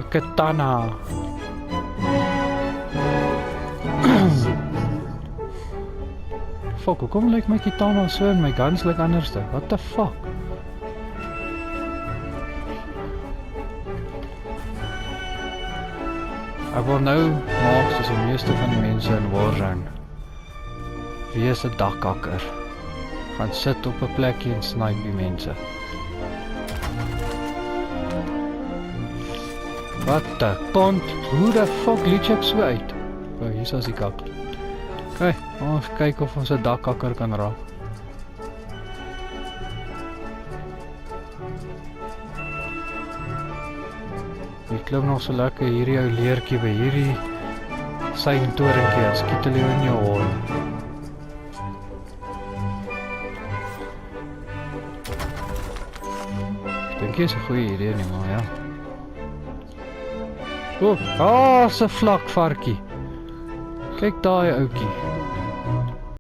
katana. Fuck, hoekom lyk my katana so en my guns lyk anderste? What the fuck? Ek wil nou maak soos die meeste van die mense in Warzone. Wees 'n dakhakker. Gaan sit op 'n plekkie en snipe die mense. Wat 'n kont, hoe die fuck liet ek so uit? Oh, hier is die kak. Okay, ons kyk of ons 'n dakhakker kan raak. Ek klim nog so lekker hierdie ou leertjie by hierdie seintorenkie en skiet hulle in jou hol. Ek dink dit is 'n goeie idee nie, maar ja. O, se vlak varkie. Kyk daai ouetjie.